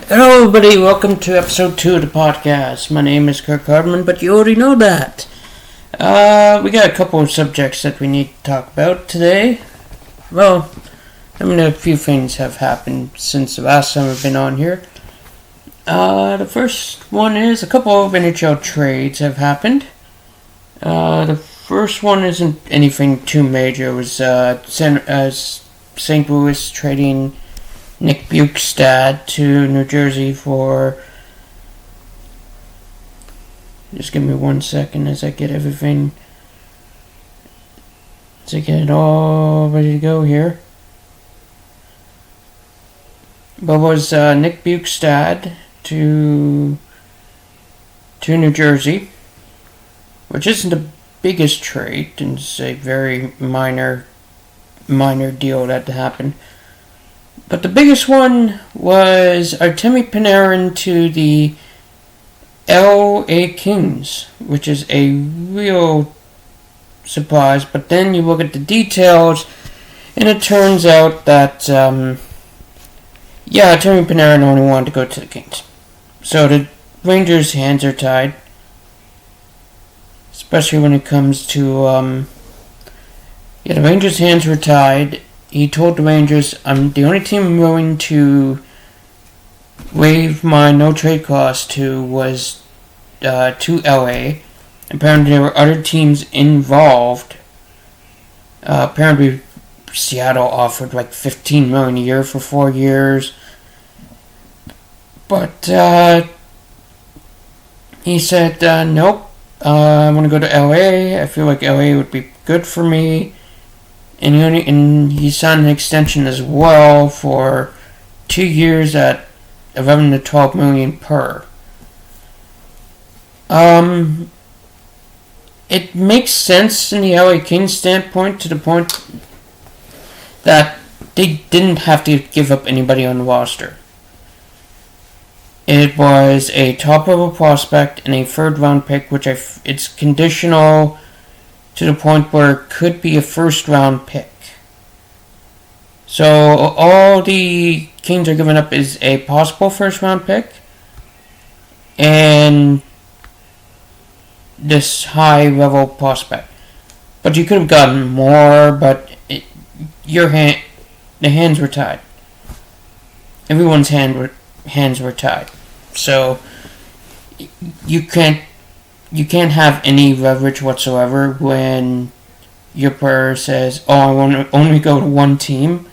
Hello everybody, welcome to episode 2 of the podcast. My name is Kirk Hardman, but you already know that. We got a couple of subjects that we need to talk about today. Well, a few things have happened since the last time I've been on here. The first one is a couple of NHL trades have happened. The first one isn't anything too major. It was St. Louis trading Nick Bjugstad to New Jersey for... Just give me 1 second as I get everything... As I get it all ready to go here. But was Nick Bjugstad to New Jersey, which isn't the biggest trade, and it's a very minor deal that happened. But the biggest one was Artemi Panarin to the LA Kings, which is a real surprise. But then you look at the details, and it turns out that, Artemi Panarin only wanted to go to the Kings. So the Rangers' hands are tied, especially when it comes to, the Rangers' hands were tied. He told the Rangers, I'm the only team willing to waive my no-trade clause to was to LA. Apparently there were other teams involved. Apparently Seattle offered like $15 million a year for 4 years. But he said, nope, I want to go to LA. I feel like LA would be good for me. And he signed an extension as well for 2 years at $11 to $12 million per. It makes sense in the LA Kings standpoint, to the point that they didn't have to give up anybody on the roster. It was a top-level prospect and a third-round pick, which it's conditional to the point where it could be a first-round pick. So all the Kings are giving up is a possible first-round pick and this high-level prospect. But you could have gotten more, but the hands were tied. Everyone's hands were tied. So you can't have any leverage whatsoever when your player says, I want to only go to one team,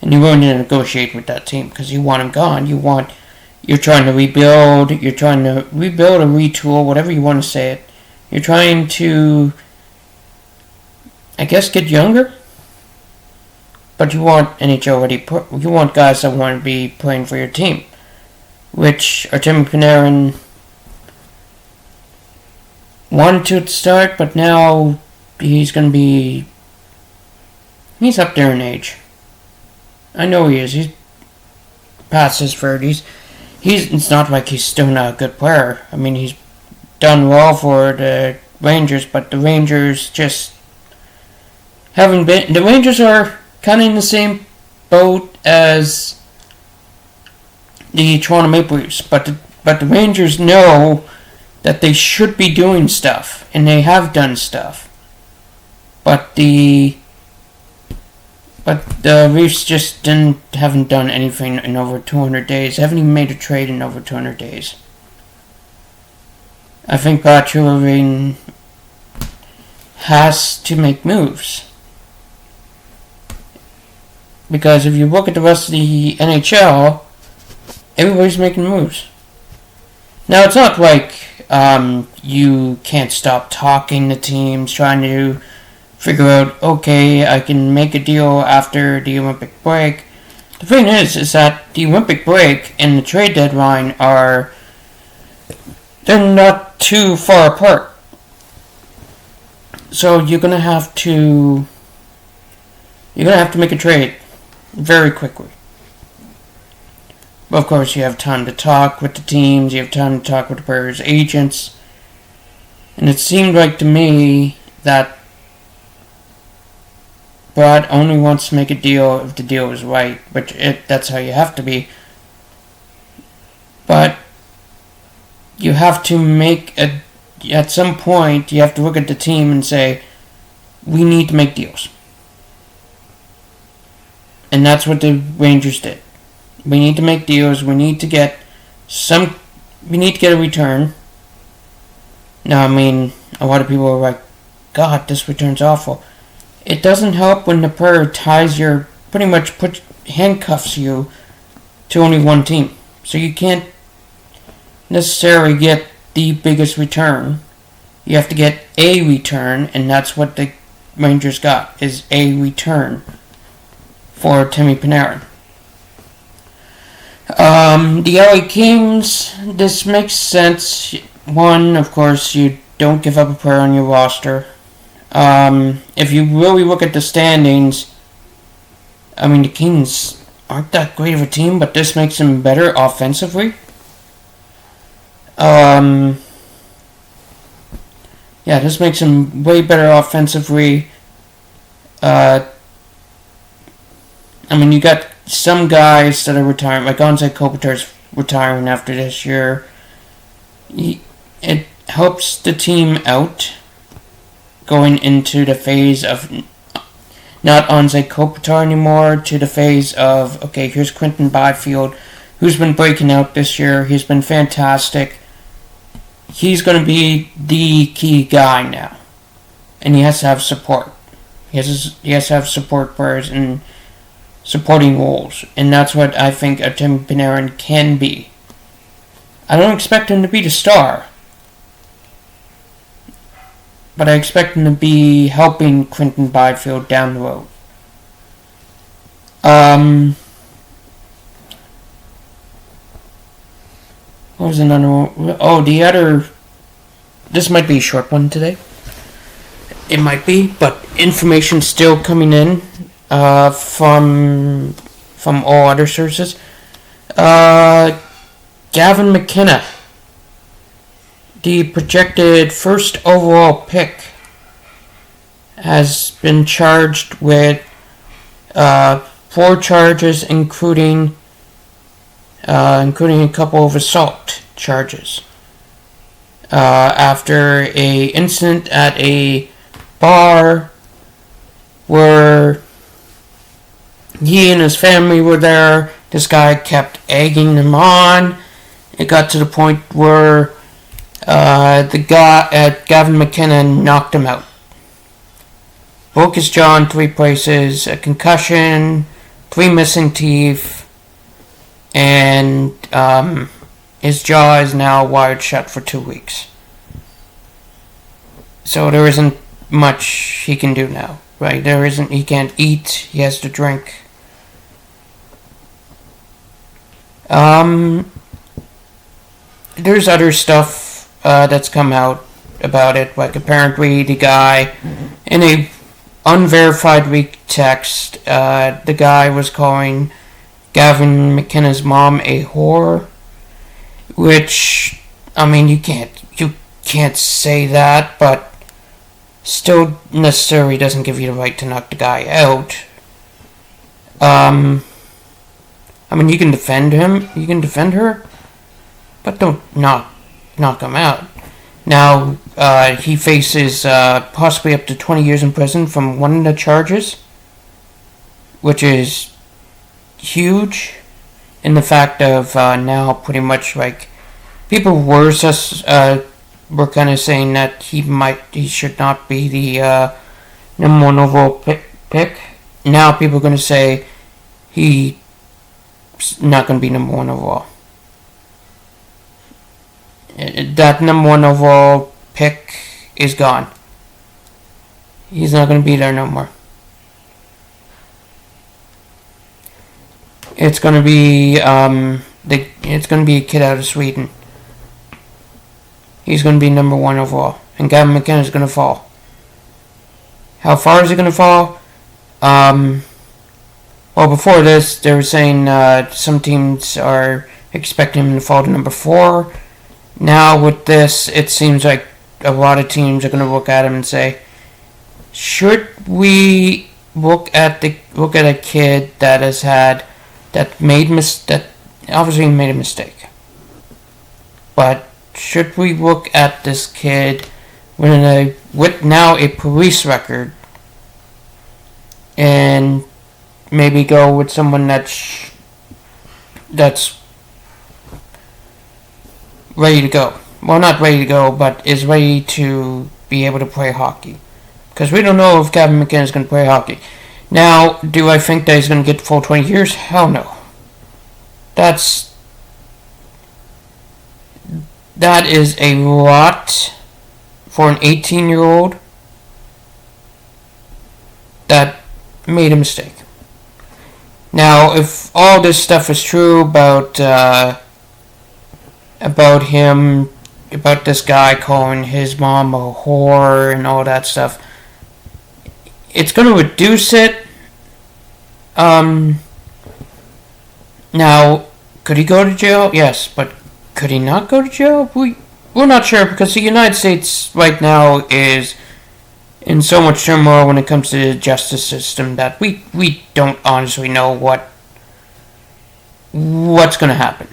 and you're willing to negotiate with that team because you want him gone. You're trying to rebuild, or retool, whatever you want to say it. You're trying to, I guess, get younger, but you want NHL ready. You want guys that want to be playing for your team, which Artemi Panarin wanted to start, but now he's up there in age. I know he is. He's past his 30s. It's not like he's still not a good player. I mean, he's done well for the Rangers, but the Rangers just haven't been... The Rangers are kind of in the same boat as the Toronto Maple Leafs, but the Rangers know that they should be doing stuff, and they have done stuff. But the Leafs just haven't done anything in over 200 days. They haven't even made a trade in over 200 days. I think Patrick Levine has to make moves. Because if you look at the rest of the NHL, everybody's making moves. Now, it's not like you can't stop talking to teams, trying to figure out, okay, I can make a deal after the Olympic break. The thing is that the Olympic break and the trade deadline they're not too far apart. So you're gonna have to make a trade very quickly. Of course, you have time to talk with the teams, you have time to talk with the players' agents. And it seemed like to me that Brad only wants to make a deal if the deal is right, but that's how you have to be. But you have to at some point, you have to look at the team and say, we need to make deals. And that's what the Rangers did. We need to make deals. We need to get a return. Now, a lot of people are like, God, this return's awful. It doesn't help when the player pretty much handcuffs you to only one team. So you can't necessarily get the biggest return. You have to get a return, and that's what the Rangers got, is a return for Temi Panarin. The LA Kings, this makes sense. One, of course, you don't give up a player on your roster. If you really look at the standings, the Kings aren't that great of a team, but this makes them better offensively. This makes them way better offensively. You got some guys that are retiring, like Anze Kopitar's retiring after this year. It helps the team out going into the phase of not Anze Kopitar anymore, to the phase of, okay, here's Quinton Byfield, who's been breaking out this year. He's been fantastic. He's going to be the key guy now. And he has to have support. He has to have support players and supporting roles. And that's what I think a Temi Panarin can be. I don't expect him to be the star, but I expect him to be helping Quinton Byfield down the road. What was another one? Oh, this might be a short one today. It might be, but information still coming in from all other sources. Gavin McKenna, the projected first overall pick, has been charged with 4 charges, including a couple of assault charges. After a incident at a bar where he and his family were there, this guy kept egging them on. It got to the point where Gavin McKenna knocked him out. Broke his jaw in 3 places, a concussion, 3 missing teeth, and his jaw is now wired shut for 2 weeks. So there isn't much he can do now, right? He can't eat, he has to drink. There's other stuff that's come out about it, like apparently the guy, in a unverified leaked text, the guy was calling Gavin McKenna's mom a whore, which, you can't say that, but still necessarily doesn't give you the right to knock the guy out. You can defend him, you can defend her, but don't knock him out. Now, he faces possibly up to 20 years in prison from one of the charges, which is huge in the fact of now pretty much like people were kind of saying that he should not be the number 1 overall pick. Now people are going to say he's not going to be number 1 overall. That number 1 overall pick is gone. He's not going to be there no more. It's going to be it's going to be a kid out of Sweden. He's going to be number 1 overall, and Gavin McKenna is going to fall. How far is he going to fall? Well, before this, they were saying some teams are expecting him to fall to number 4. Now with this, it seems like a lot of teams are going to look at him and say, should we look at a kid that obviously made a mistake? but should we look at this kid with now a police record and maybe go with someone that's ready to go? Well, not ready to go, but is ready to be able to play hockey. Because we don't know if Gavin McInnes is going to play hockey. Now, do I think that he's going to get the full 20 years? Hell no. That is a lot for an 18-year-old that made a mistake. Now, if all this stuff is true about this guy calling his mom a whore and all that stuff, it's going to reduce it. Now, could he go to jail? Yes, but could he not go to jail? We're not sure, because the United States right now is in so much turmoil when it comes to the justice system that we don't honestly know what's going to happen.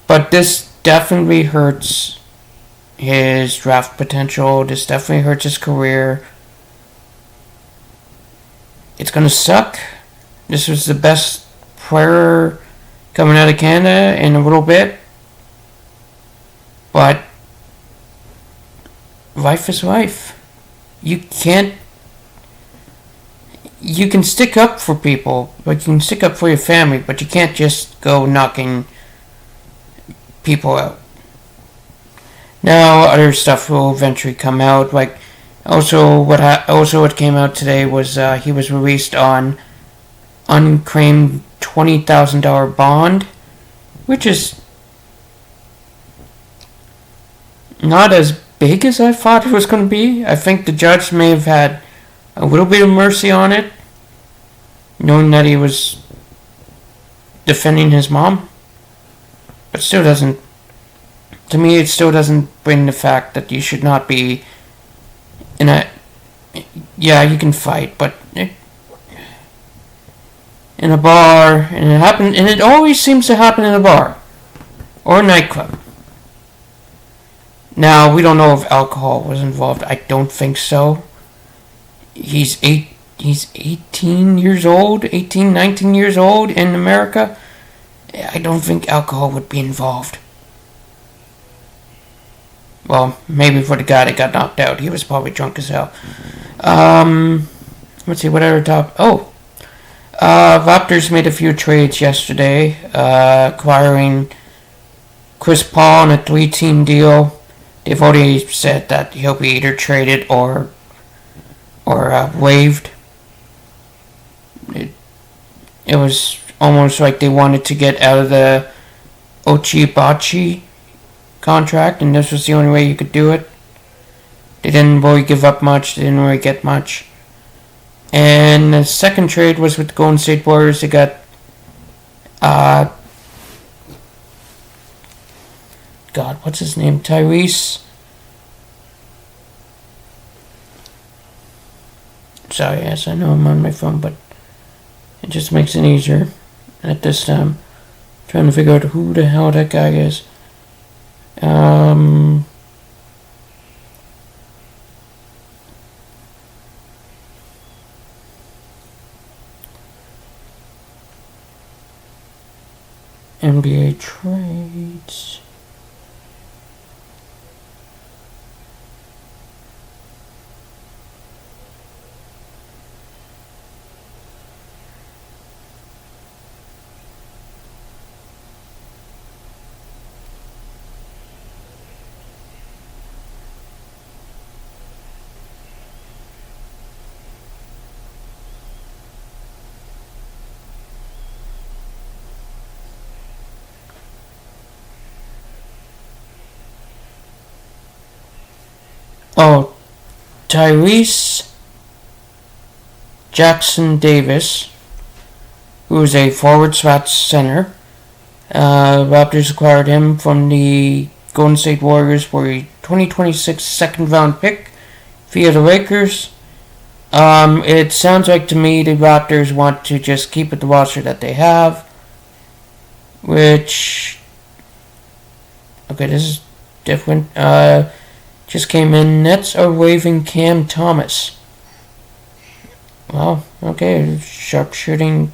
But this definitely hurts his draft potential. This definitely hurts his career. It's going to suck. This was the best player coming out of Canada in a little bit. But life is life. You can stick up for people, but you can stick up for your family, but you can't just go knocking people out. Now, other stuff will eventually come out. Like, what came out today was he was released on unclaimed $20,000 bond, which is not as big as I thought it was going to be. I think the judge may have had a little bit of mercy on it, knowing that he was defending his mom. But still doesn't, to me, it still doesn't bring the fact that you should not be yeah, you can fight, but in a bar, and it always seems to happen in a bar or a nightclub. Now, we don't know if alcohol was involved. I don't think so. He's 18 years old, 19 years old in America. I don't think alcohol would be involved. Well, maybe for the guy that got knocked out. He was probably drunk as hell. Let's see, what other top... Raptors made a few trades yesterday, acquiring Chris Paul on a 3-team deal. They've already said that he'll be either traded or waived. It was almost like they wanted to get out of the Ochai contract, and this was the only way you could do it. They didn't really give up much. They didn't really get much. And the second trade was with the Golden State Warriors. They got what's his name? Tyrese. Sorry, yes, I know I'm on my phone, but it just makes it easier at this time. Trying to figure out who the hell that guy is. NBA trades. Oh, Tyrese Jackson Davis, who is a forward/center. Raptors acquired him from the Golden State Warriors for a 2026 second-round pick via the Lakers. It sounds like to me the Raptors want to just keep with the roster that they have, which, okay, this is different. Just came in. Nets are waiving Cam Thomas. Well, okay, sharpshooting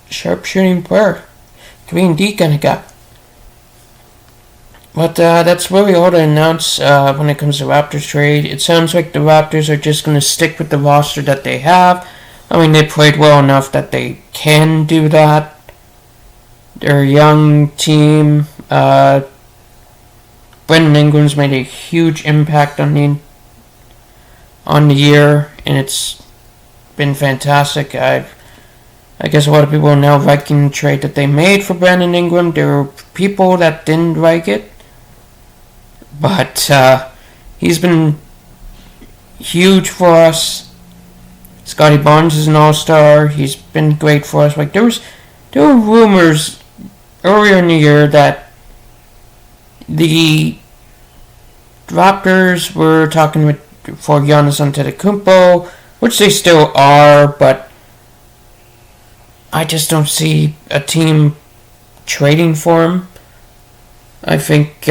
player, 3-and-D kind of guy. But that's really all to announce when it comes to Raptors trade. It sounds like the Raptors are just going to stick with the roster that they have. I mean, they played well enough that they can do that. They're a young team. Brandon Ingram's made a huge impact on the year, and it's been fantastic. I guess a lot of people are now liking the trade that they made for Brandon Ingram. There were people that didn't like it, but he's been huge for us. Scotty Barnes is an all-star. He's been great for us. Like there were rumors earlier in the year that the Raptors were talking for Giannis Antetokounmpo, which they still are, but I just don't see a team trading for him. I think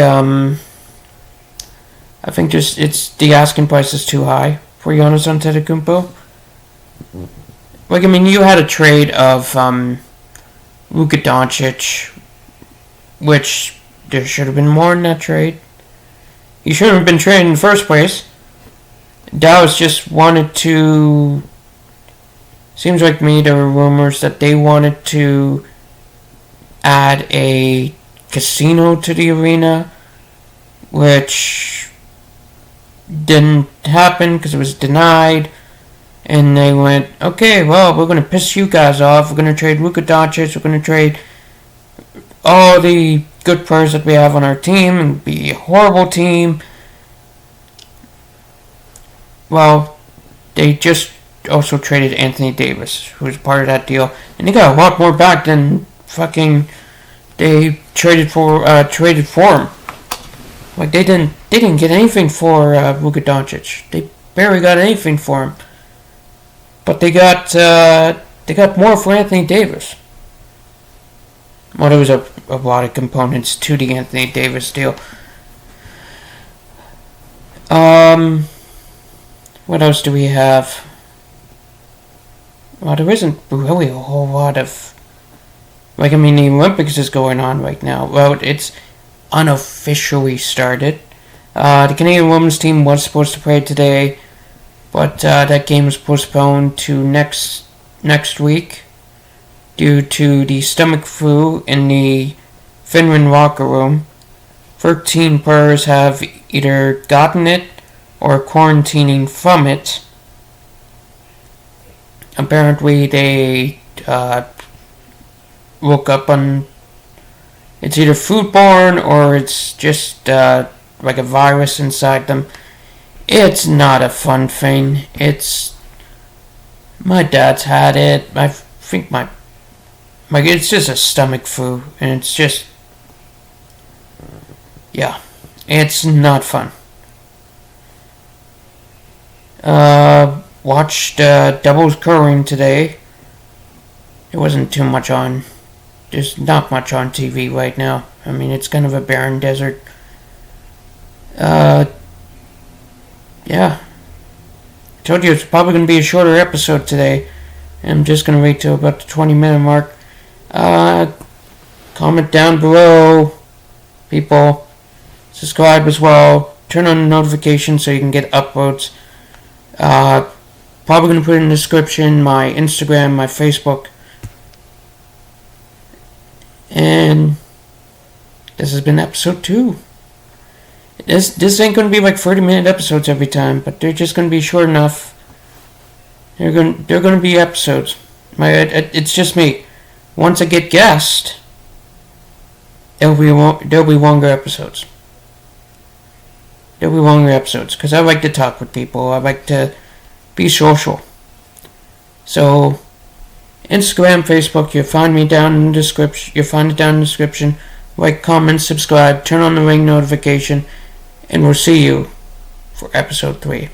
just it's the asking price is too high for Giannis Antetokounmpo. Like, I mean, you had a trade of Luka Doncic, which there should have been more in that trade. He shouldn't have been traded in the first place. Dallas just wanted to... Seems like to me there were rumors that they wanted to add a casino to the arena, which didn't happen because it was denied. And they went, okay, well, we're going to piss you guys off. We're going to trade Luka Doncic. We're going to trade all the good players that we have on our team and be a horrible team. Well, they just also traded Anthony Davis, who was part of that deal, and they got a lot more back than fucking they traded for him. Like they didn't get anything for Luka Doncic. They barely got anything for him, but they got more for Anthony Davis. Well, there was a lot of components to the Anthony Davis deal. What else do we have? Well, there isn't really a whole lot of... Like, I mean, the Olympics is going on right now. Well, it's unofficially started. The Canadian women's team was supposed to play today, but that game was postponed to next week due to the stomach flu in the Finland locker room. 13 players have either gotten it or quarantining from it. Apparently they woke up on... It's either foodborne or it's just like a virus inside them. It's not a fun thing. My dad's had it. I think it's just a stomach flu, and it's just... Yeah. It's not fun. Watched doubles curling today. There wasn't too much on. There's not much on TV right now. I mean, it's kind of a barren desert. Yeah. Told you it's probably going to be a shorter episode today. I'm just going to wait till about the 20-minute mark. Comment down below, people. Subscribe as well. Turn on the notifications so you can get uploads. Probably going to put in the description my Instagram, my Facebook. And this has been episode 2. This ain't going to be like 30-minute episodes every time, but they're just going to be short enough. They're going to be episodes. It's just me. Once I get guests, there'll be longer episodes. There'll be longer episodes because I like to talk with people. I like to be social. So, Instagram, Facebook, you'll find me down in the description. You'll find it down in the description. Like, comment, subscribe, turn on the ring notification, and we'll see you for episode 3.